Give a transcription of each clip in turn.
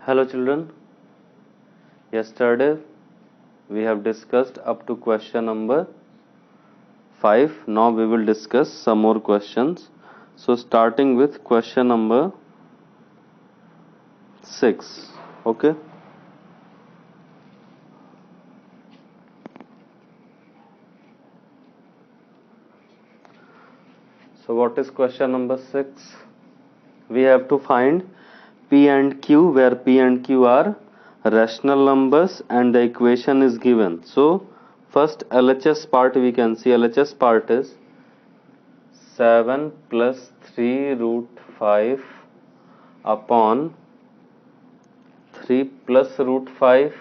Hello children, yesterday we have discussed up to question number 5. Now we will discuss some more questions. So starting with question number 6. Okay. So what is question number 6? We have to find P and Q, where P and Q are rational numbers and the equation is given. So first LHS part we can see. LHS part is 7 plus 3 root 5 upon 3 plus root 5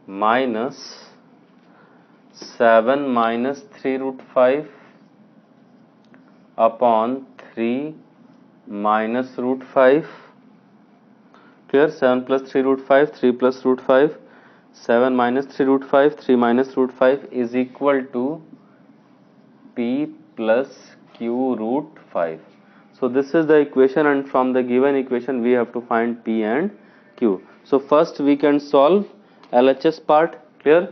minus 7 minus 3 root 5 upon 3 minus root 5. Clear? 7 plus 3 root 5, 3 plus root 5, 7 minus 3 root 5, 3 minus root 5 is equal to P plus Q root 5. So this is the equation, and from the given equation we have to find P and Q. So first we can solve LHS part. Clear?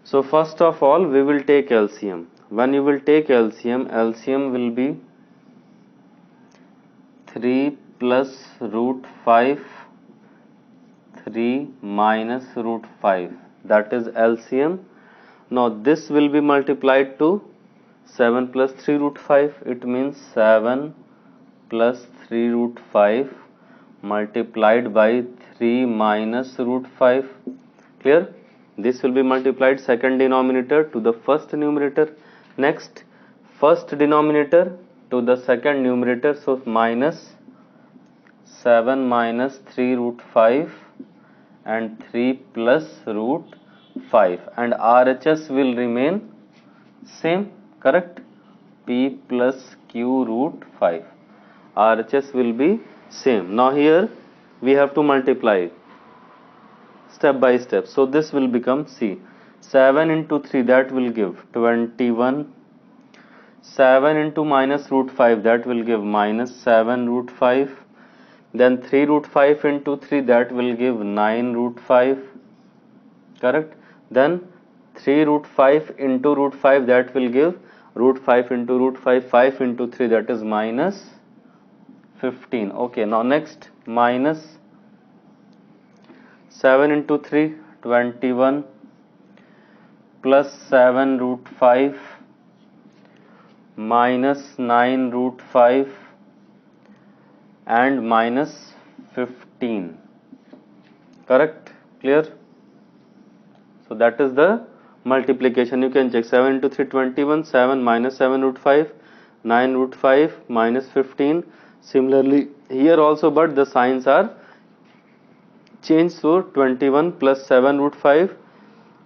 So first of all we will take LCM. When you will take LCM, LCM will be 3 plus root 5, 3 minus root 5, that is LCM. Now this will be multiplied to 7 plus 3 root 5, it means 7 plus 3 root 5 multiplied by 3 minus root 5. Clear? This will be multiplied second denominator to the first numerator. Next, first denominator to the second numerator. So minus 7 minus 3 root 5 and 3 plus root 5, and RHS will remain same. Correct? P plus Q root 5. RHS will be same. Now here we have to multiply step by step. So this will become C. 7 into 3, that will give 21. 7 into minus root 5, that will give minus 7 root 5. Then 3 root 5 into 3, that will give 9 root 5. Correct? Then 3 root 5 into root 5, that will give root 5 into root 5, 5 into 3, that is minus 15. Okay, now next minus 7 into 3, 21, plus 7 root 5 minus 9 root 5 and minus 15. Correct? Clear? So that is the multiplication. You can check 7 into 3, 21, 7 minus 7 root 5, 9 root 5 minus 15. Similarly here also, but the signs are changed. So 21 plus 7 root 5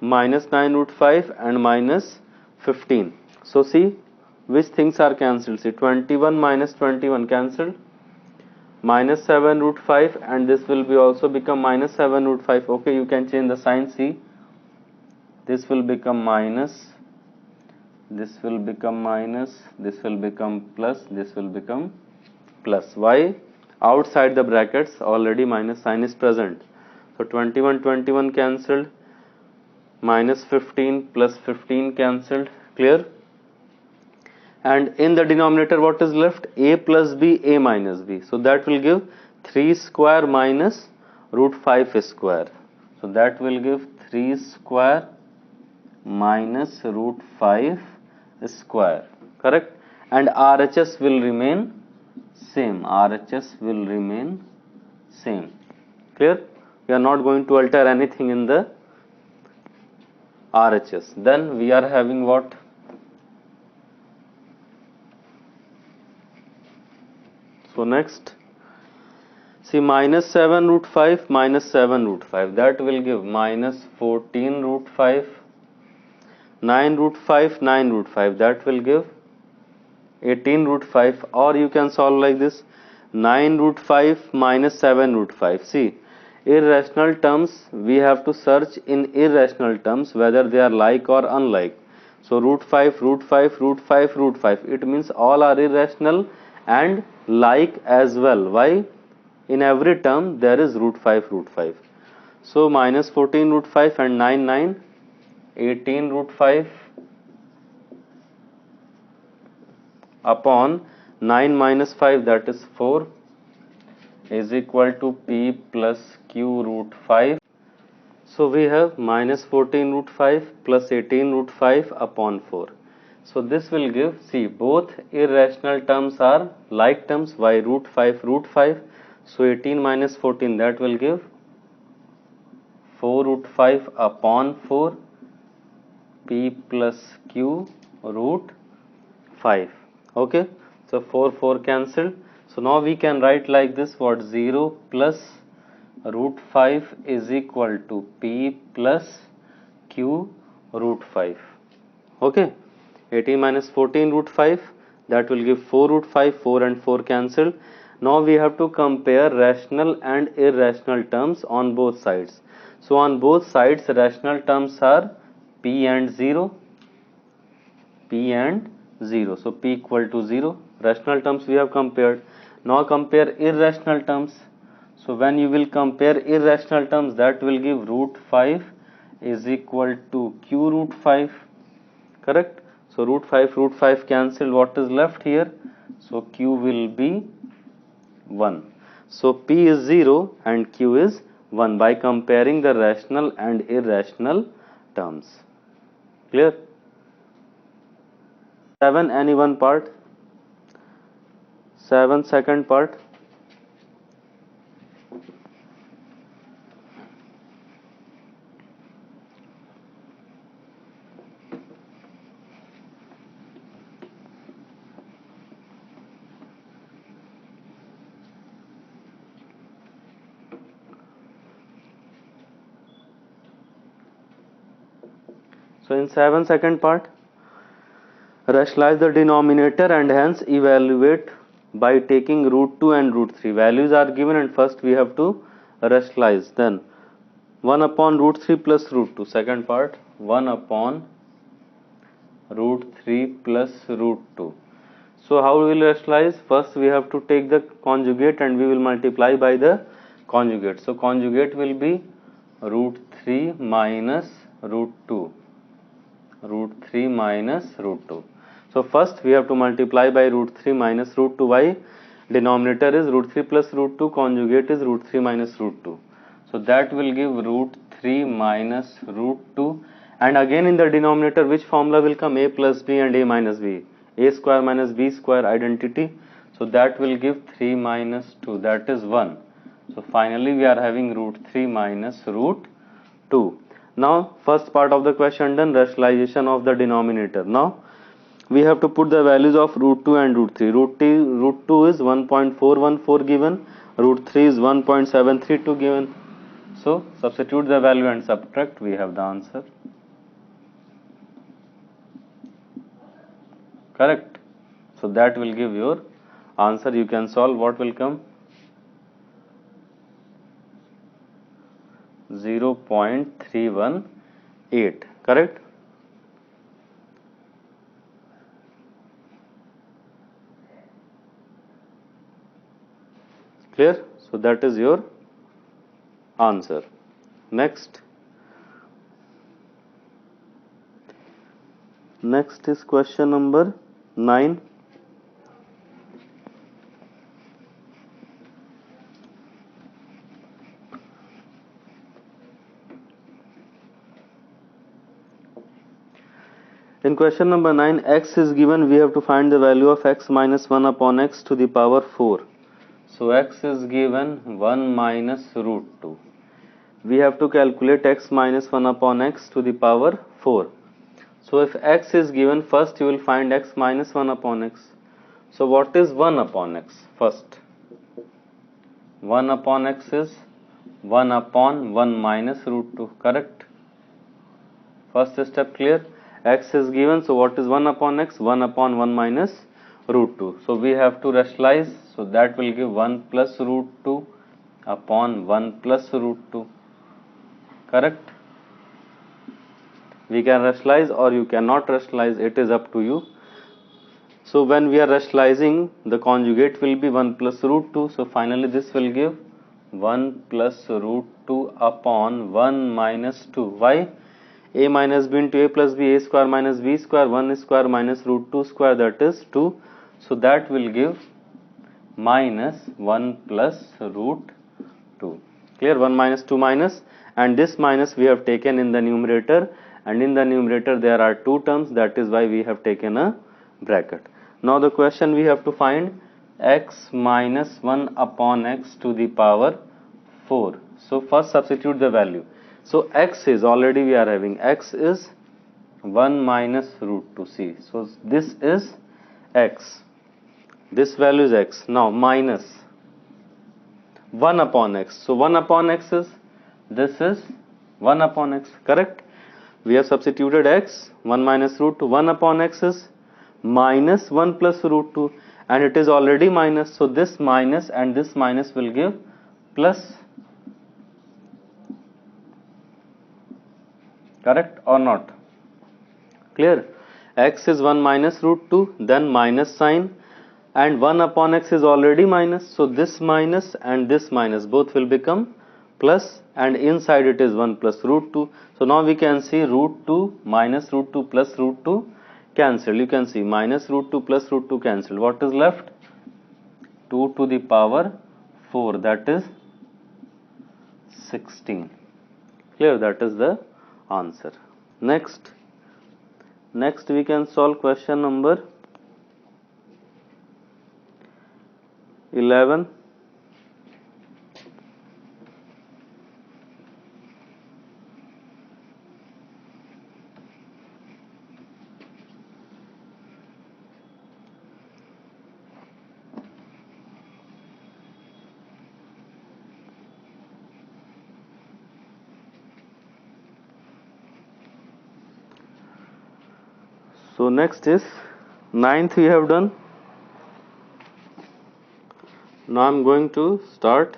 minus 9 root 5 and minus 15. So see which things are cancelled. See, 21 minus 21 cancelled, minus 7 root 5, and this will be also become minus 7 root 5. Okay, you can change the sign. See, this will become minus, this will become minus, this will become plus, this will become plus. Why? Outside the brackets already minus sign is present. So 21 21 cancelled, minus 15 plus 15 cancelled. Clear? And in the denominator what is left? A plus b, a minus b. So that will give 3 square minus root 5 square. So that will give 3 square minus root 5 square. Correct? And RHS will remain same. RHS will remain same. Clear? We are not going to alter anything in the RHS. Then we are having what? So next, see, minus 7 root 5 minus 7 root 5, that will give minus 14 root 5. 9 root 5, 9 root 5, that will give 18 root 5. Or you can solve like this: 9 root 5 minus 7 root 5. See, irrational terms, we have to search in irrational terms whether they are like or unlike. So root 5, root 5, root 5, root 5, it means all are irrational and like as well. Why? In every term there is root 5. So minus 14 root 5 and 9, 18 root 5 upon 9 minus 5, that is 4, is equal to P plus Q root 5. So we have minus 14 root 5 plus 18 root 5 upon 4. So this will give, see, both irrational terms are like terms. Why? Root 5. So 18 minus 14, that will give 4 root 5 upon 4 P plus Q root 5. Okay, so 4 cancelled. So now we can write like this, what? 0 plus root 5 is equal to P plus Q root 5. Okay, 18 minus 14 root 5, that will give 4 root 5, 4 and 4 cancelled. Now we have to compare rational and irrational terms on both sides. So on both sides rational terms are P and 0, so P equal to 0. Rational terms we have compared. Now compare irrational terms. So when you will compare irrational terms, that will give root 5 is equal to Q root 5. Correct? So root 5 cancelled. What is left here? So Q will be 1. So P is 0 and Q is 1 by comparing the rational and irrational terms. Clear? 7, any one part? 7, second part. So in 7, second part, rationalize the denominator and hence evaluate by taking root 2 and root 3. Values are given and first we have to rationalize. Then 1 upon root 3 plus root 2. Second part, 1 upon root 3 plus root 2. So how we will rationalize? First we have to take the conjugate and we will multiply by the conjugate. So conjugate will be root 3 minus root 2. Root 3 minus root 2. So first we have to multiply by root 3 minus root 2. Why? Denominator is root 3 plus root 2, conjugate is root 3 minus root 2. So that will give root 3 minus root 2. And again in the denominator, which formula will come? A plus b and a minus b. A square minus b square identity. So that will give 3 minus 2. That is 1. So finally we are having root 3 minus root 2. Now first part of the question done, rationalization of the denominator. Now we have to put the values of root 2 and root 3. Root 2 is 1.414 given, root 3 is 1.732 given. So substitute the value and subtract, we have the answer. Correct? So that will give your answer. You can solve. What will come? 0.318. Correct? Clear? So that is your answer. Next is question number 9. In question number 9, x is given. We have to find the value of x minus 1 upon x to the power 4. So x is given 1 minus root 2. We have to calculate x minus 1 upon x to the power 4. So if x is given, first you will find x minus 1 upon x. So what is 1 upon x? First 1 upon x is 1 upon 1 minus root 2. Correct? First step clear. X is given, so what is 1 upon x? 1 upon 1 minus root 2. So we have to rationalize. So that will give 1 plus root 2 upon 1 plus root 2. Correct? We can rationalize or you cannot rationalize, it is up to you. So when we are rationalizing, the conjugate will be 1 plus root 2. So finally this will give 1 plus root 2 upon 1 minus 2. Why? A minus b into a plus b, a square minus b square, 1 square minus root 2 square, that is 2. So that will give minus 1 plus root 2. Clear? 1 minus 2 minus, and this minus we have taken in the numerator, and in the numerator there are two terms, that is why we have taken a bracket. Now the question we have to find x minus 1 upon x to the power 4. So first substitute the value. So x is, already we are having, x is 1 minus root 2. See, so this is x, this value is x. Now minus 1 upon x. So 1 upon x is, this is 1 upon x, correct? We have substituted x, 1 minus root 2, 1 upon x is minus 1 plus root 2, and it is already minus, so this minus and this minus will give plus. Correct or not? Clear? X is 1 minus root 2, then minus sign, and 1 upon x is already minus, so this minus and this minus both will become plus, and inside it is 1 plus root 2. So now we can see root 2 minus root 2 plus root 2 cancelled. You can see minus root 2 plus root 2 cancelled. What is left? 2 to the power 4, that is 16. Clear? That is the answer. Next we can solve question number 11. So next is 9th we have done. Now I am going to start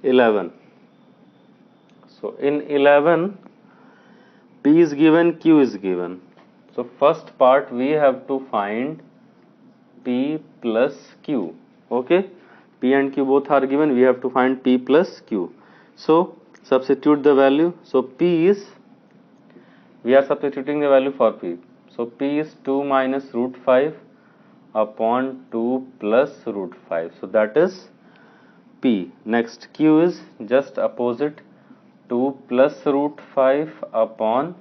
11. So in 11, P is given, Q is given. So first part we have to find P plus Q. Okay, P and Q both are given, we have to find P plus Q. So substitute the value. So P is, we are substituting the value for P. So P is 2 minus root 5 upon 2 plus root 5. So that is P. Next, Q is just opposite, 2 plus root 5 upon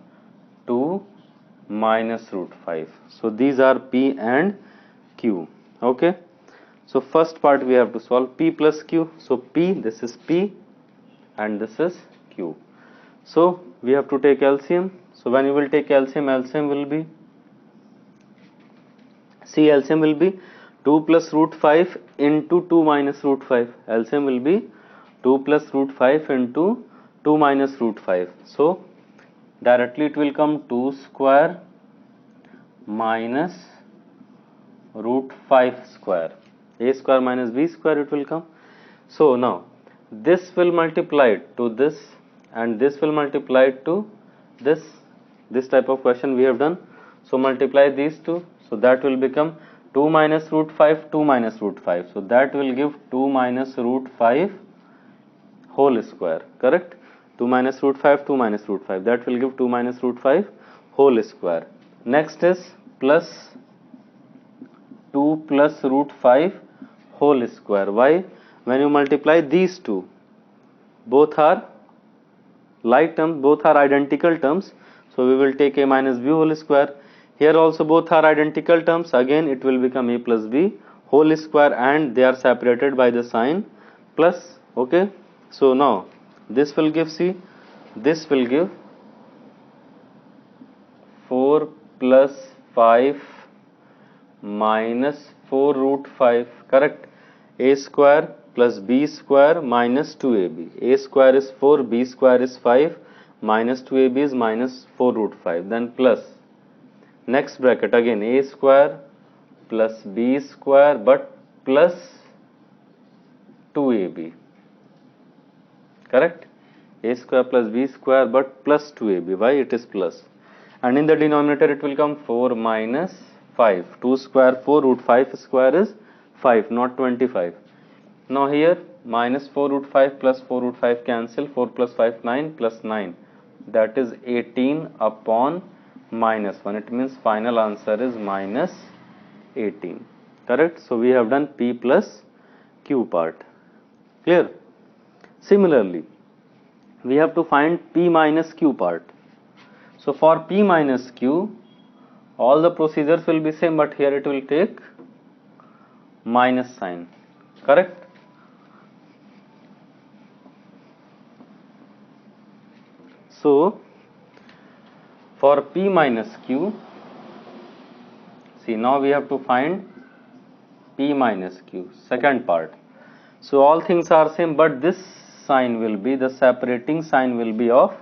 2 minus root 5. So these are P and Q. Okay. So first part we have to solve P plus Q. So P, this is P and this is Q. So we have to take LCM. So when you will take LCM, LCM will be, see, LCM will be 2 plus root 5 into 2 minus root 5. LCM will be 2 plus root 5 into 2 minus root 5. So directly it will come 2 square minus root 5 square. A square minus B square it will come. So now this will multiply to this and this will multiply to this. This type of question we have done. So multiply these two. So that will become 2 minus root 5, 2 minus root 5. So that will give 2 minus root 5 whole square. Correct? 2 minus root 5, 2 minus root 5. That will give 2 minus root 5 whole square. Next is plus 2 plus root 5 whole square. Why? When you multiply these two, both are like terms, both are identical terms. So we will take a minus b whole square. Here also both are identical terms. Again it will become a plus b whole square, and they are separated by the sign plus. Okay. So now this will give, see, this will give 4 plus 5 minus 4 root 5. Correct? A square plus b square minus 2ab. A square is 4, b square is 5, minus 2ab is minus 4 root 5. Then plus, next bracket again, a square plus b square but plus 2ab. Correct? A square plus b square but plus 2ab. Why it is plus? And in the denominator it will come 4 minus 5. 2 square 4, root 5 square is 5, not 25. Now here minus 4 root 5 plus 4 root 5 cancel, 4 plus 5 9 plus 9, that is 18 upon minus 1. It means final answer is minus 18. Correct? So we have done P plus Q part. Clear? Similarly, we have to find P minus Q part. So for P minus Q, all the procedures will be same, but here it will take minus sign. Correct? So for P minus Q, see, now we have to find P minus Q, second part. So all things are same, but this sign will be, the separating sign will be of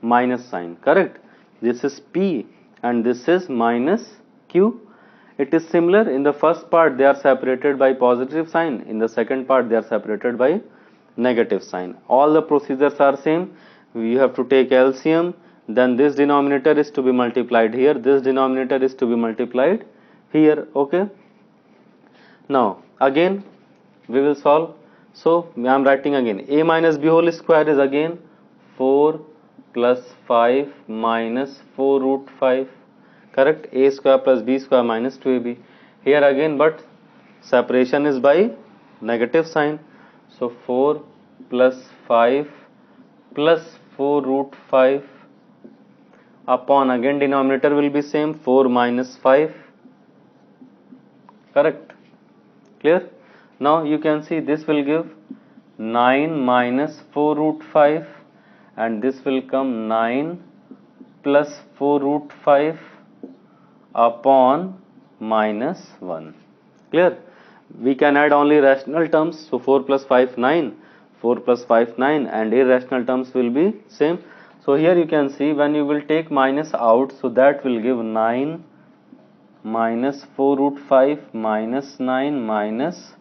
minus sign. Correct? This is P and this is minus Q. It is similar. In the first part they are separated by positive sign, in the second part they are separated by negative sign. All the procedures are same. We have to take LCM, then this denominator is to be multiplied here, this denominator is to be multiplied here. Okay, now again we will solve. So I am writing again, a minus b whole square is again 4 plus 5 minus 4 root 5. Correct? A square plus b square minus 2ab. Here again, but separation is by negative sign. So 4 plus 5 plus 4 root 5 upon, again denominator will be same, 4 minus 5. Correct? Clear? Now you can see this will give 9 minus 4 root 5 and this will come 9 plus 4 root 5 upon minus 1. Clear? We can add only rational terms. So 4 plus 5 9, 4 plus 5 9, and irrational terms will be same. So here you can see when you will take minus out, so that will give 9 minus 4 root 5 minus 9 minus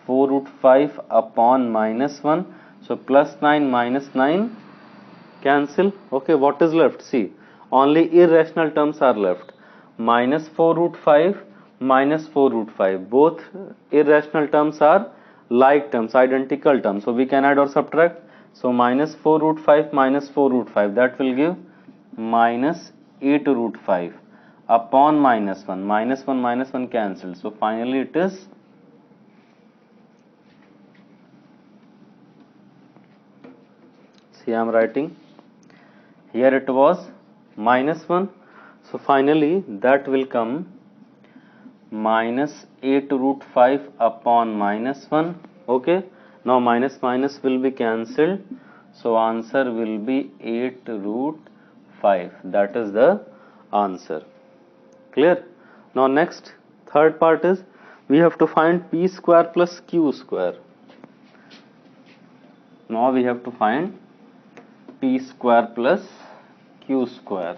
4 root 5 upon minus 1. So plus 9 minus 9 cancel. Okay, what is left? See, only irrational terms are left. Minus 4 root 5 minus 4 root 5. Both irrational terms are like terms, identical terms. So we can add or subtract. So minus 4 root 5 minus 4 root 5, that will give minus 8 root 5 upon minus 1. Minus 1 cancelled. So finally it is see, I am writing here it was minus 1. So finally that will come minus 8 root 5 upon minus 1. Okay, now minus will be cancelled. So answer will be 8 root 5. That is the answer. Clear? Now next, third part is we have to find P square plus Q square. Now we have to find P square plus Q square.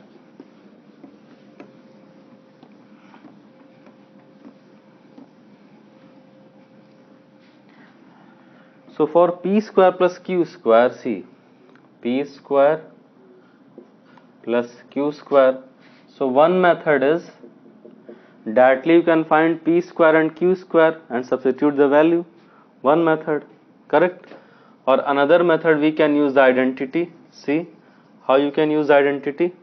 So for P square plus Q square, see, P square plus Q square. So one method is directly you can find P square and Q square and substitute the value. One method. Correct? Or another method, we can use the identity. See how you can use the identity.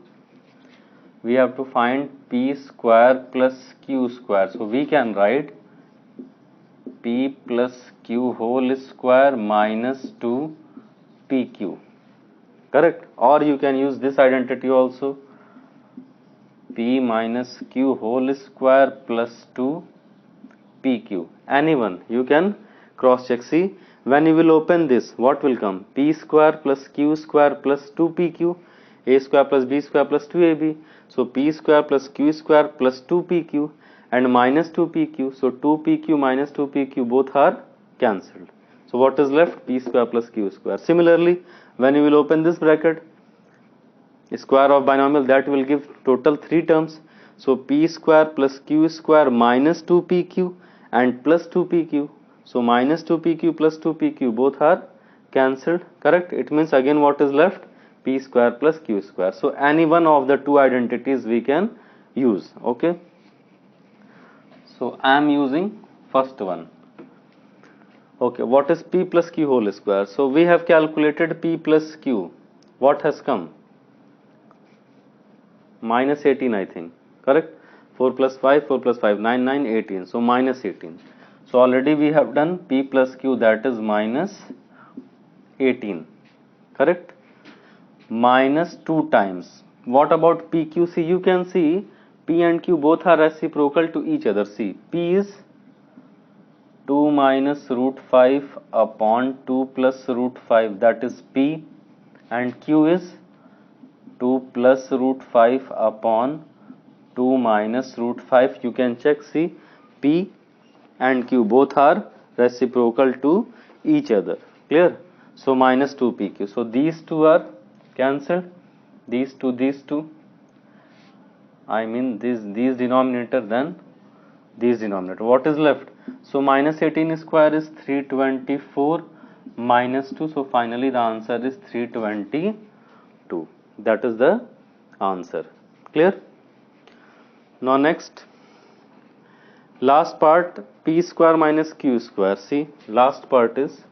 We have to find P square plus Q square. So we can write P plus Q whole square minus 2 PQ. Correct? Or you can use this identity also, P minus Q whole square plus 2 PQ. Anyone you can cross check. See, when you will open this, what will come? P square plus Q square plus 2 PQ, A square plus B square plus 2AB. So P square plus Q square plus 2 PQ and minus 2 PQ. So 2 PQ minus 2 PQ both are cancelled. So what is left? P square plus Q square. Similarly, when you will open this bracket, square of binomial, that will give total 3 terms. So P square plus Q square minus 2 PQ and plus 2 PQ. So minus 2 PQ plus 2 PQ both are cancelled. Correct? It means again what is left? P square plus Q square. So any one of the two identities we can use. Okay. So I am using first one. Okay, what is p plus q whole square? So we have calculated p plus q. What has come? Minus 18, I think. Correct? 4 plus 5, 4 plus 5, 9, 9, 18. So minus 18. So already we have done p plus q, that is minus 18. Correct? Minus 2 times. What about pq? See, you can see p and q both are reciprocal to each other. See, p is 2 minus root 5 upon 2 plus root 5, that is p, and q is 2 plus root 5 upon 2 minus root 5. You can check, see, p and q both are reciprocal to each other. Clear? So minus 2 pq. So these two are cancelled. These two. I mean these denominator, then these denominator. What is left? So minus 18 square is 324 minus 2. So finally the answer is 322. That is the answer. Clear? Now next, last part, p square minus q square. See, last part is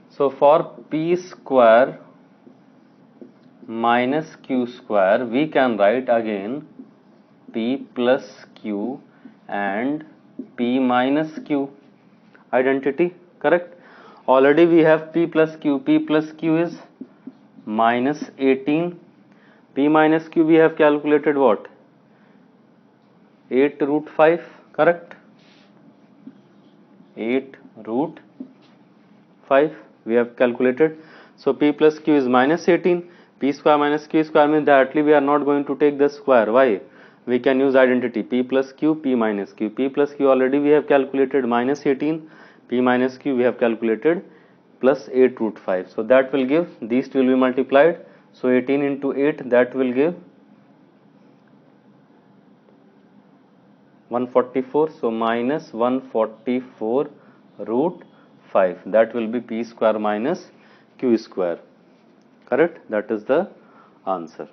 so for p square minus q square, we can write again p plus q and p minus q identity. Correct? Already we have p plus q. P plus q is minus 18. P minus q we have calculated what? 8 root 5. Correct? 8 root 5 we have calculated. So p plus q is minus 18. P square minus q square means directly we are not going to take the square. Why? We can use identity p plus q, p minus q. P plus q already we have calculated minus 18. P minus q we have calculated plus 8 root 5. So that will give, these two will be multiplied. So 18 into 8, that will give 144. So minus 144 root 5. That will be p square minus q square. Correct? That is the answer.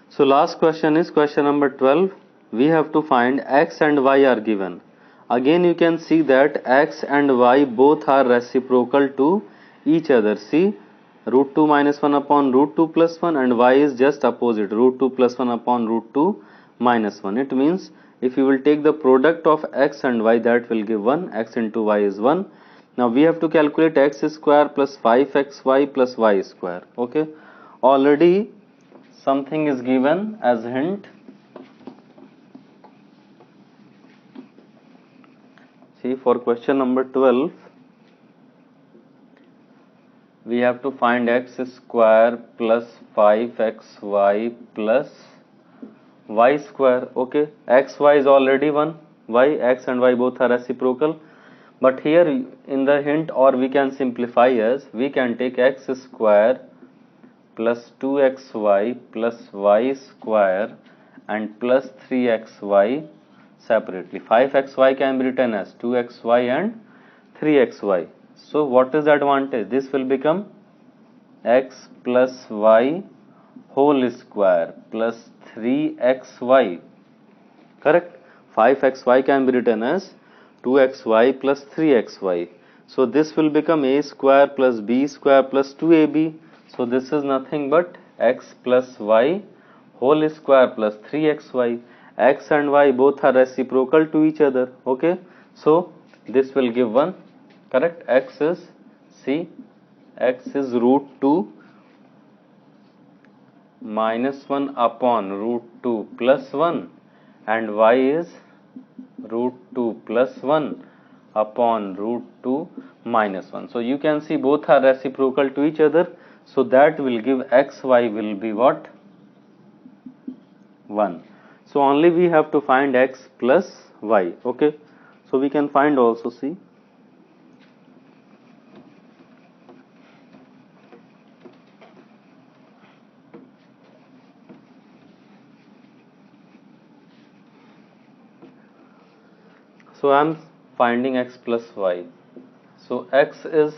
So last question is question number 12. We have to find x and y are given. Again you can see that x and y both are reciprocal to each other. See, root 2 minus 1 upon root 2 plus 1, and y is just opposite, root 2 plus 1 upon root 2 minus 1. It means if you will take the product of x and y, that will give 1. X into y is 1. Now we have to calculate x square plus 5xy plus y square. Okay, already something is given as hint. See, for question number 12, we have to find x square plus 5xy plus y square. Okay, xy is already 1. Why? X and y both are reciprocal. But here in the hint, or we can simplify as, we can take x square plus 2xy plus y square and plus 3xy separately. 5xy can be written as 2xy and 3xy. So what is the advantage? This will become x plus y whole square plus 3xy. Correct? 5xy can be written as 2xy plus 3xy. So this will become a square plus b square plus 2ab. So this is nothing but x plus y whole square plus 3xy. X and y both are reciprocal to each other. Okay, so this will give 1. Correct? X is, see, x is root 2 minus 1 upon root 2 plus 1, and y is root 2 plus 1 upon root 2 minus 1. So you can see both are reciprocal to each other. So that will give xy will be what? 1. So only we have to find x plus y. Okay, so we can find also, see, So I am finding x plus y. So x is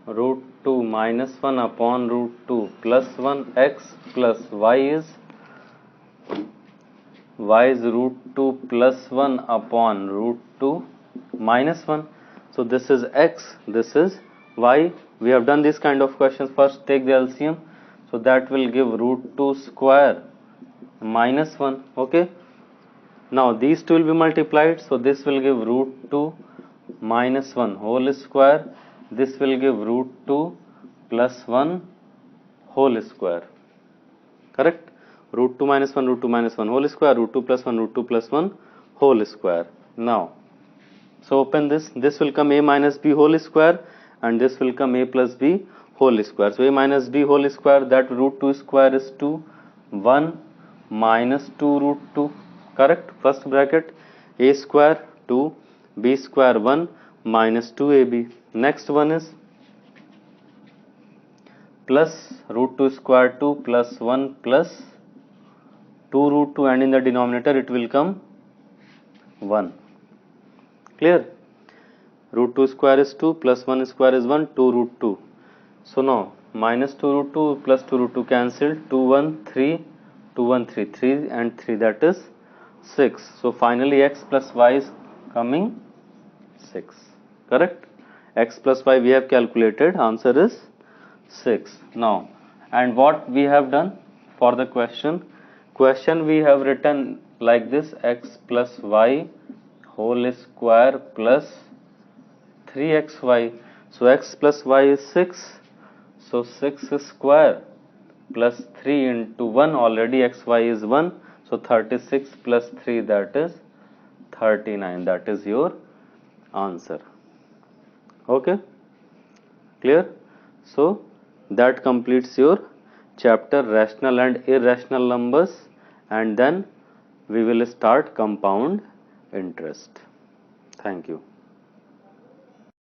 root 2 minus 1 upon root 2 plus 1, x plus y is root 2 plus 1 upon root 2 minus 1. So this is x, this is y. We have done this kind of questions. First take the LCM. So that will give root 2 square minus 1. Okay. Now these two will be multiplied. So this will give root 2 minus 1 whole square. This will give root 2 plus 1 whole square. Correct? Root 2 minus 1, root 2 minus 1 whole square, root 2 plus 1, root 2 plus 1 whole square. Now, so open this. This will come a minus b whole square and this will come a plus b whole square. So a minus b whole square, that root 2 square is 2. 1 minus 2 root 2. Correct? First bracket, a square 2, b square 1 minus 2ab. Next one is plus root 2 square 2 plus 1 plus 2 root 2, and in the denominator it will come 1. Clear? Root 2 square is 2 plus 1 square is 1, 2 root 2. So now minus 2 root 2 plus 2 root 2 cancelled, 2 1 3, 2 1 3, 3 and 3, that is 6. So finally x plus y is coming 6. Correct? X plus y we have calculated, answer is 6. Now, and what we have done for the question we have written like this: x plus y whole square plus 3xy. So x plus y is 6, so 6 square plus 3 into 1, already xy is 1, so 36 plus 3, that is 39. That is your answer. Okay, clear? So that completes your chapter rational and irrational numbers, and then we will start compound interest. Thank you.